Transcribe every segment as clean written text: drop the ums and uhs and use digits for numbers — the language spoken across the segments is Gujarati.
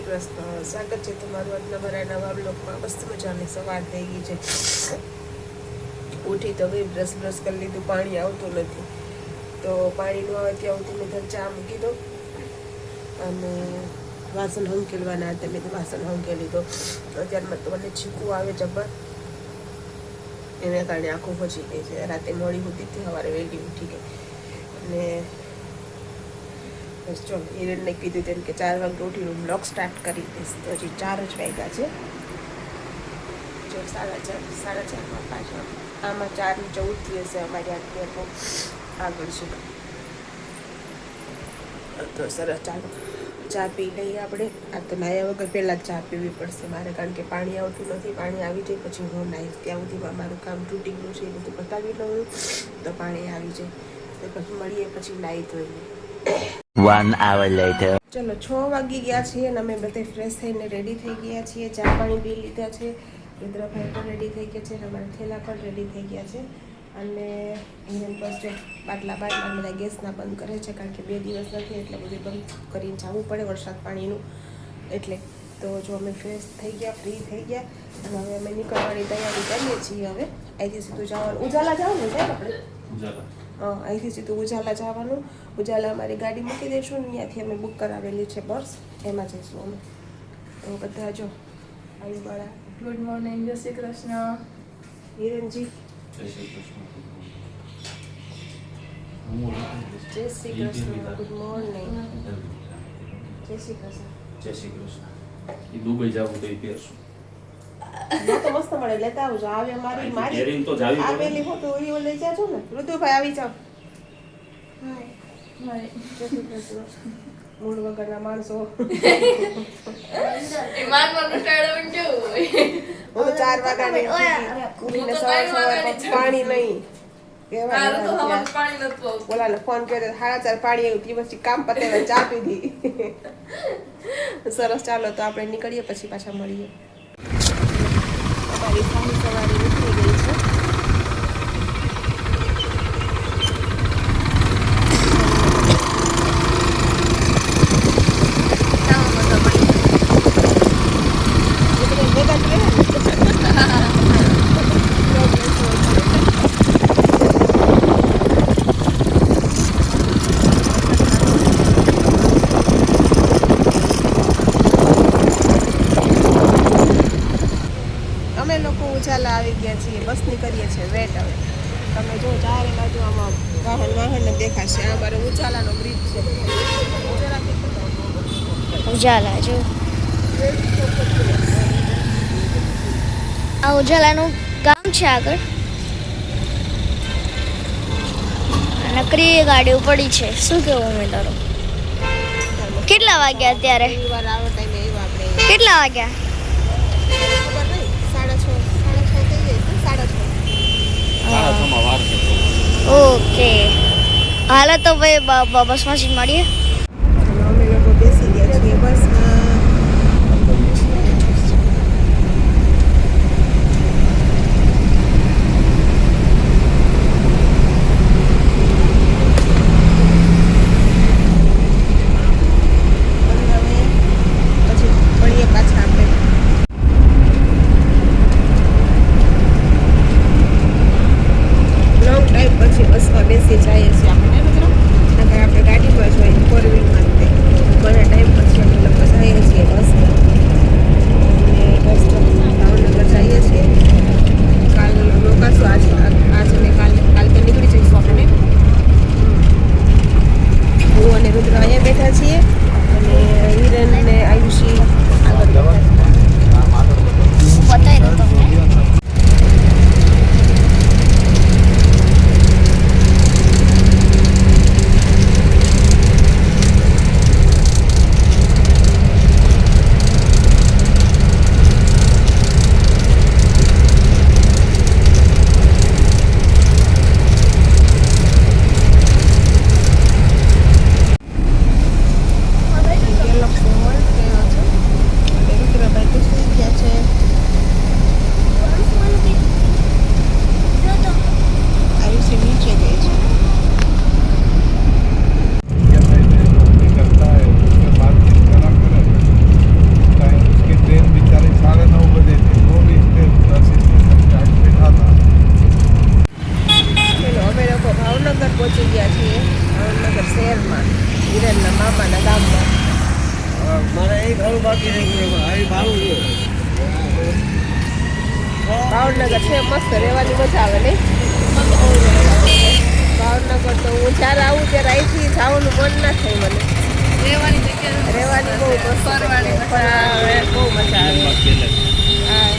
કૃષ્ણ. સ્વાગત છે તમારું આજના મારા નવા બ્લોગમાં. મસ્ત મજાની સવાર થઈ ગઈ છે. ઉઠી તો ગઈ, બ્રશ કરી લીધું, પાણી આવતું નથી તો પાણીનું આવે ત્યાં સુધી મેં ચા મૂકી દો અને વાસણ હંકેલવાના હતા. મેં તો વાસણ હંકેલી દો. અત્યારમાં તો મને છીકું આવે જબર, એને કારણે આંખો પચી ગઈ છે. રાતે મોડી સુધી હતી, સવારે વહેલી ઉઠી ગઈ. અને બસ જો હિરણને કીધું તેમ કે 4 વાગે ઉઠીને બ્લોગ સ્ટાર્ટ કરી દઈશ. તો હજી 4 જ વાગ્યા છે. જો 4:30 પાછળ આમાં 4:14 હશે અમારી આટલી તો આગળ છે. તો સરસ, ચાલો ચા પી લઈએ આપણે. આ તો નાહ્યા વગર પહેલાં ચા પીવી પડશે મારે, કારણ કે પાણી આવતું નથી. પાણી આવી જાય પછી હું નાહીશ. ત્યાં સુધીમાં મારું કામ તૂટીનું છે એ બધું પતાવી લઉં તો પાણી આવી જાય. તો પછી મળીએ પછી નાહી ધોઈને. 1 hour later. ચલો 6 વાગી ગયા છીએ અને અમે બધે ફ્રેશ થઈને રેડી થઈ ગયા છીએ. ચા પાણી પી લીધા છે. રુદ્રભાઈ પણ રેડી થઈ ગયા છે અને અમારા થેલા પણ રેડી થઈ ગયા છે. અને હિરેન બસ જો બાટલા બધા ગેસના બંધ કરે છે, કારણ કે 2 દિવસ નથી એટલે બધું બંધ કરીને જવું પડે વરસાદ પાણીનું. એટલે તો જો અમે ફ્રેશ થઈ ગયા, ફ્રી થઈ ગયા અને હવે અમે નીકળવાની તૈયારી કરીએ છીએ. હવે અહીંથી સીધું જવાનું, ઉજાલા જવાનું છે આપણે. અહીંથી સીધું ઉજાલા જવાનું. ઉજાલા અમારી ગાડી મૂકી દઈશું ને ત્યાંથી અમે બુક કરાવેલી છે બસ, એમાં જઈશું અમે. તો બધા જો આયુવાળા ગુડ મોર્નિંગ, જય શ્રી કૃષ્ણ. હિરણજી જય શ્રી કૃષ્ણ. જય શ્રી કૃષ્ણ. Good morning. જય શ્રી કૃષ્ણ. જય શ્રી કૃષ્ણ. એ દુબઈ જાવું તો એ પહેરશું. તો મસ્ત મળે, લેતા આવજો. આવે મારી પહેરીને તો જાવી પડે. આવેલી હો તો એ લઈ જાજો ને. ઋતુભાઈ આવી જાઓ. હાય. જય શ્રી કૃષ્ણ. મૂળ વગરના માણસો. માનવાનું ટાળવું કેવું હોય? હું તો 4 વાગ્યાની ઉઠીને સવારમાં પાણી નહીં મારું તો કહેવાય. હવાનું પાણી નથી પાવું. બોલાને ફોન કર્યો 4:30 પાણી આવ્યું, તે પછી કામ પતાવીને ચા પીધી. સરસ, ચાલો તો આપણે નીકળીએ પછી પાછા મળીએ. અમારી સામી સવારી નીકળી ગઈ છે. અમે લોકો ઉજાલા આવી ગયા છીએ, બસની કરીએ છીએ વેટ. હવે તમે જો ચારે બાજુ આમાં વાહન દેખાશે. આ અમારો ઉજાલાનો બ્રિજ છે. ઉજાલા જો આ ઉજાલાનું ગામ છે આગળ. નકરી ગાડીઓ પડી છે. શું કેવું મેં તારું? કેટલા વાગ્યા અત્યારે? રવિવાર આવો ટાઈમે આવ્યા આપણે. કેટલા વાગ્યા? ખબર નહીં, 6:30 થઈ જાય. 6:30. સાડા છમાં વાર છે. ઓકે, હાલો તો ભાઈ બસમાં જ મળીએ. અમે લોકો બેસી ગયા છીએ બસમાં. પછી મળીએ પાછા આપણે. લોંગ ટાઈમ પછી બસમાં બેસી જઈએ છીએ આપણે. આપણે ગાડીમાં જ હોય, 4 ગયા છીએ ભાવનગર શહેરમાં હિરણના મામાના ગામમાં. મારે એ ઘણું બાકી રહી ગયું આ ભાડું છે. ભાવનગર છે મસ્ત રહેવાની મજા આવે નહીં. ભાવનગર તો હું જ્યારે આવું ત્યારે અહીંથી જવાનું મન ના થાય મને. રહેવાની જગ્યા રહેવાની બહુ મસ્ત ફરવાની જગ્યા. બહુ મજા આવે. હા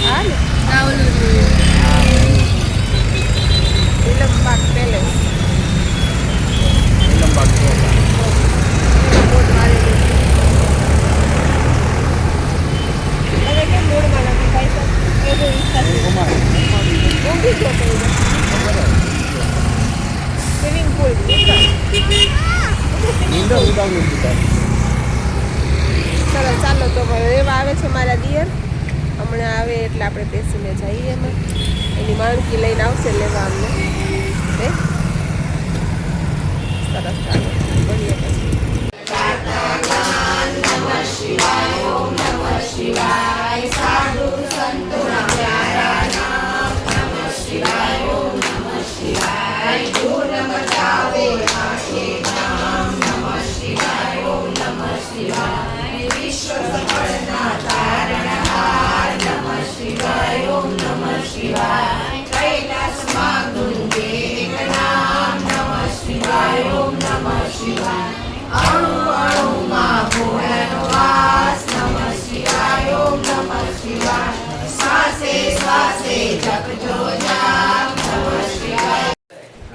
હા ને આ ઓલું નીલમબાગ પેલેસ લંબા બોટ મારેલું. તમે કેમ મૂળમાં નથી ખાઈ શકો? એ બહુ ઈચ્છા છે. ઊંઘી ગયો તો સ્વિમિંગ પુલ ચલો ચાલો તો એવા આવે છે મારા દિયર. હમણાં આવે એટલે આપણે બેસીને જઈએ એમાં. એની માણકી લઈને આવશે લેવા અમને. હે સરસ ચાલો મળીએ પછી.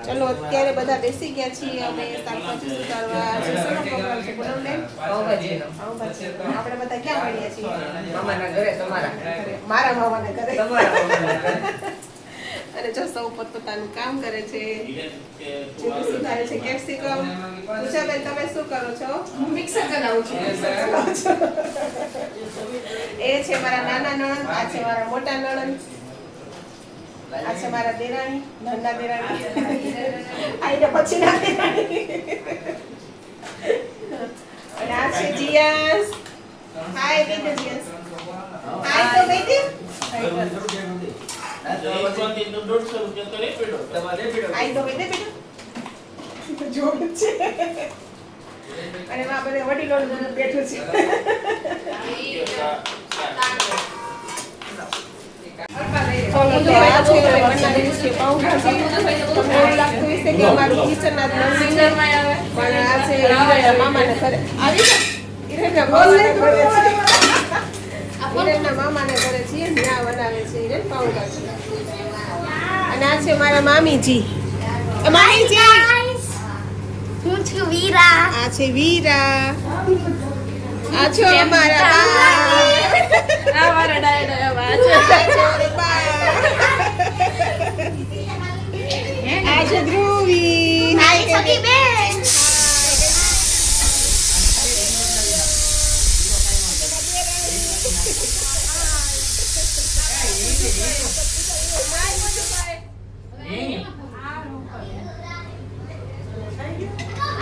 ચલો અત્યારે બધા બેસી ગયા છીએ અમે શાકભાજી સુધારવા. શેનો પ્રોગ્રામ છે પૂનમબેન? પાવભાજીનો. આપણે બધા ક્યાં મળ્યા છીએ? મામાના ઘરે તમારા મારા મામાના ઘરે. તમારા મામાના ઘરે. અને જો સૌ પોતપોતાનું કામ કરે છે. ચીકુ સુધારે છે કેપ્સિકમ. પૂજાબેન તમે શું કરો છો? મિક્સર ચલાવું છું. એ છે મારા નાના નણંદ, આ છે મારા મોટા નણંદ, આ છે મારા દેરાણી, નાના દેરાણી, આઈને પછી ના દેરાણી. અને આ છે જીયાસ. હાય બેટા જીયાસ. હાય તો બેટી. આઈ તો બેટા બેટા. જોર છે. અને માં બધે વડીલો બેઠું છે. ચલો તો આ છે અમે બનાવી છે પાઉંભાજી. તમને એવું લાગતું હશે કે અમારું કિચન આ નથી. સિંગરમાં આવે પણ આ છે હિરણના મામાના ઘરે. આવી છે? હિરણના મામાના ઘરે છે. હિરણના મામાના ઘરે છીએ ત્યાં બનાવે છે હિરણ પાઉંભાજી. અને આ છે મારા મામીજી. મામીજી હું છું વીરા. આ છે વીરા. આ છો અમારા બા. આ મારા ડાયા આ છે અમારી બા. આ છે ધ્રુવી. મારી સખી બેન.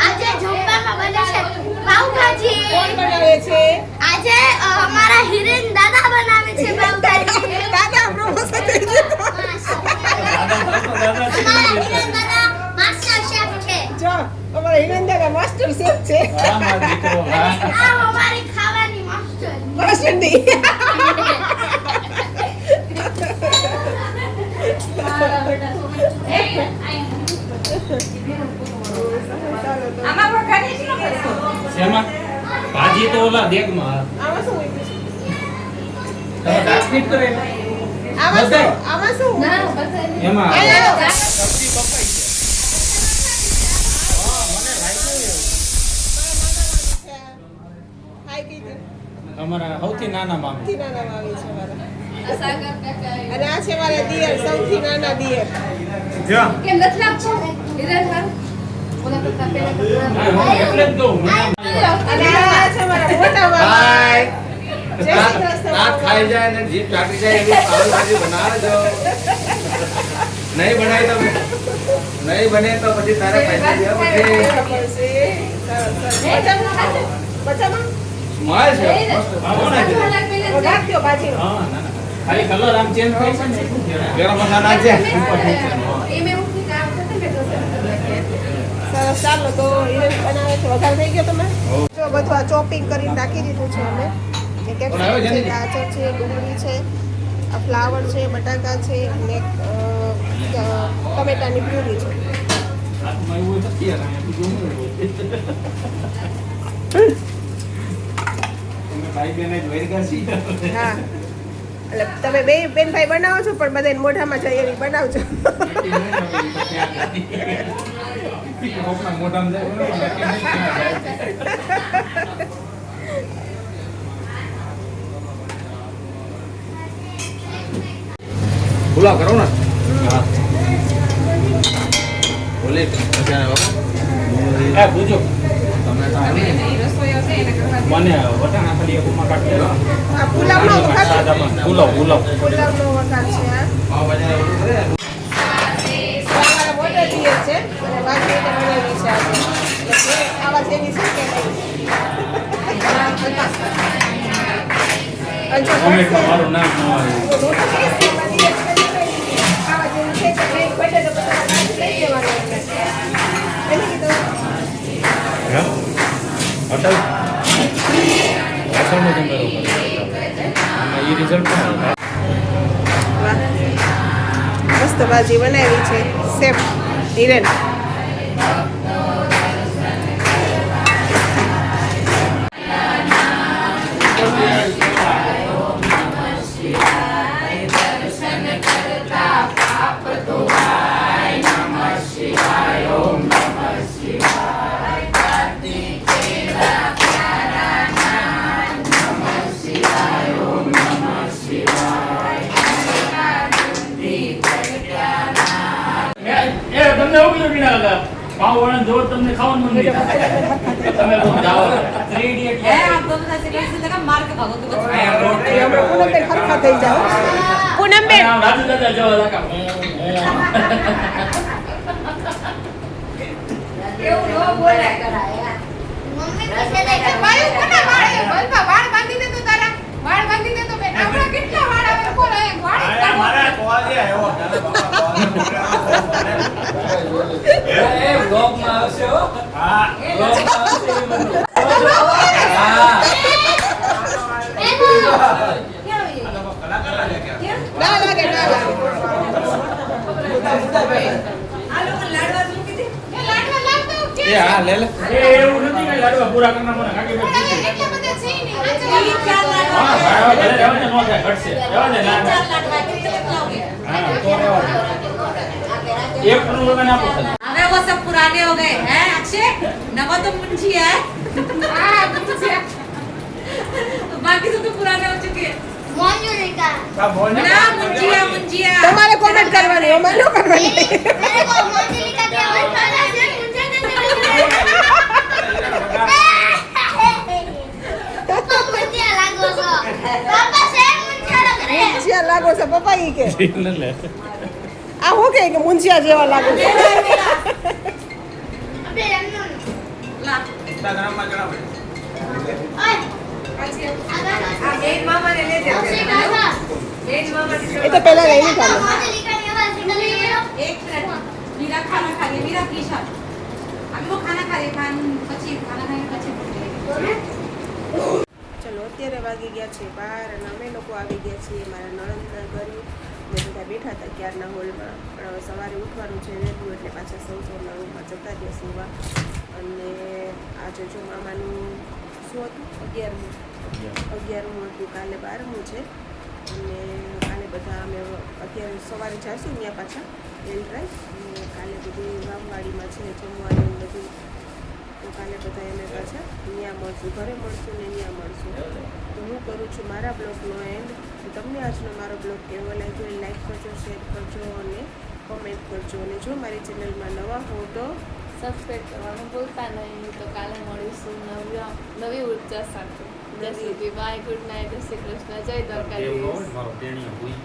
આજે જમવામાં બને છે પાવભાજી. કોણ બનાવે છે? આજે અમારા હિરેન દાદા બનાવે છે પાવભાજી. દાદા પ્રમોશન થઈ ગયું. અમારા હિરેન દાદા માસ્ટર શેફ છે. જો અમારા હિરેન દાદા માસ્ટર શેફ છે. આ અમારી ખાવાની માસ્ટર. માસ્ટરની. આમાં વઘારી જ ન કરશો. શેમાં? ભાજી તો ઓલા દેગમાં. આમાં શું હોય? તમે કાસ્ટિંગ કરે આમાં શું? આમાં શું? ના બધાય એમાં આયો. સબ્જી કપાઈ હાય કીધું. છે અમારા સૌથી નાના મામી. સૌથી નાના મામી છે મારા. આ સાગર કાકા અને આ છે મારા દિયર, સૌથી નાના દિયર. કેમ નથી લાગતો હિરેન હારું ઓલા કરતા પેલા હા, હું એટલે જ દઉં મને અને આ છે મારા મોટા મામા. જય શ્રી કૃષ્ણ દાંત મામા. ખાઈ જાય ને જીભ ચાટી જાય એવી પાવભાજી બનાવજો. નહીં બનાવી તો નહીં બને તો પછી તારા પૈસા દેવા પડશે. બરાબર છે. સરસ, સરસ. મજામાં? મજામાં? માલ છે મસ્ત. આવો ને જરા. વઘાર દ્યો ભાજીનો. હા ના ના ખાલી કલર આમ ચેન્જ થાય છે ને એટલું જ. ગરમ મસાલા છે. એ મે ઉઠી કામ કરતે મે તો સરસ, ચાલો તો હિરેન બનાવે છે. વઘાર થઈ ગયો તમે? હોવ. જો બધું આ ચોપિંગ કરીને નાખી દીધું છે અમે. જે કેપ્સિકમ છે, ગાજર છે, ડુંગળી છે, આ ફ્લાવર છે, બટાકા છે અને ટમેટાની પ્યુરી છે. હાથમાં એવું નથી યાર, અહીંયા બીજું શું હોય? તમે ભાઈ બહેને જ વૈરગા છીએ. હા, એટલે તમે બે બેન ભાઈ બનાવો છો પણ બધાને મોઢામાં જાય એવી બનાવજો. કોકના મોઢામાં જાય, નક્કી નહીં ક્યાં જાય. ખુલ્લા કરો ને હા. બોલે મજા આવે એ પૂછો ટમેટા મને વટાણા ખાલી એક ઉમાં કાઢી દો. આ પુલાવનો વઘાર છે. સાદામાં પુલાવ પુલાવ પુલાવનો વઘાર છે આ. પાવભાજી ઓલું કરે અમારા મોટર દીએ છે અને બાકી એને બનાવી છે આજે. એટલે જે આવા જેવી છે કે નહીં. અને જો કોમેન્ટમાં મારું નામ ન આવે. રોટી છે એમાં દીએ છે આવા જેવી છે કે નહીં. બટેટો બટાકા નાખી લઈ દેવાનો એટલે. એને કીધું હે? હોટલ હોટલનો ધંધો કરો. આમાં એ રિઝલ્ટ પણ વાહ. મસ્ત ભાજી બનાવી છે શેફ હિરેન. એ તમને એવું કીધું કે ના પાવ વાળા જોર તમને ખાવાનું મન નહીં થાય. તમે લોકો જાઓ 3 ઇડિયટ હમણાં પૂનમબેન ખરખા થઈ જાઓ. પૂનમબેન રાજુ દાદા જવા લાગા. વાળ બાંધી દે તો તારા વાળ બાંધી દે તો બેન આપણા કેટલા વાળ આવે બોલ વાળ એ બ્લોગમાં આવશે હો હા બ્લોગમાં આવશે એ બધું. ના લાગે ના લાગે. એ હા લે લે એ એવું નથી કે લાડવા પૂરા કરના મને કાકી ભાઈ એટલા બધા છે નહીં હા ભાઈ ભલે રહેવા દે નો થાય ઘટશે રહેવા દે ના ના. હા તો રહેવા દે એક પણ લોકોને આપો ખાલી. अबे वो सब पुराने हो गए हैं अक्षय नवा तो मुंशी है હા મુંજી बाकी सब तो पुराने हो चुके हैं मोंजुलिका ना मुंजिया मुंजिया તમારે કોમેન્ટ करवानी અમારે ન કરવાની. मेरे को मोंजुलिका क्या बोलता है मुझे मुझे लागो सो पापा से मुझे लग रहे हैं મુંજિયા લાગો છો પપ્પા ઈ કે લે લે આ હું કે મુંજિયા જેવા લાગો છો. अबे रन्नू ला ઇન્સ્ટાગ્રામમાં જણાવો ओए एक मामा ने ले दिया एक मामा એ તો પહેલા રહી ચાલો. मोंजुलिका ने आवाज निकल रही है एक मिनट मीरा खाना खा रही है मीरा की शान अभी वो खाना खा रही है પછી ખાના ખાઈને પછી ચલો અત્યારે વાગી ગયા છે 12 અને અમે લોકો આવી ગયા છીએ મારા નણંદના ઘરે. મેં બધા બેઠા હતા ક્યારના હોલમાં પણ હવે સવારે ઉઠવાનું છે વહેલું એટલે પાછા સૌ સૌના રૂમમાં જતા રહ્યા સુવા. અને આજે જો મામાનું શું હતું 11મું હતું, કાલે 12મું છે. અને કાલે બધા અમે અત્યારે સવારે જઈશું ત્યાં પાછા રેલ ડ્રાઈવ. અને કાલે બધું રામવાડીમાં છે જમવાનું બધું, તો કાલે બધા એને પાછા ત્યાં મળશું, ઘરે મળશું ને ત્યાં મળશું. તો હું કરું છું મારા બ્લોગનો એન્ડ. તમને આજનો મારો બ્લોગ કેવો લાગ્યો એ લાઈક કરજો, શેર કરજો અને કોમેન્ટ કરજો. અને જો મારી ચેનલમાં નવા હો તો સબસ્ક્રાઇબ કરવાનું ભૂલતા નહીં. તો કાલે મળીશું નવી ઉર્જા સાથે. જય શ્રી બાય, ગુડ નાઇટ, જય શ્રી કૃષ્ણ, જય દ્વારકાધીશ. મારો તેણીયો હોય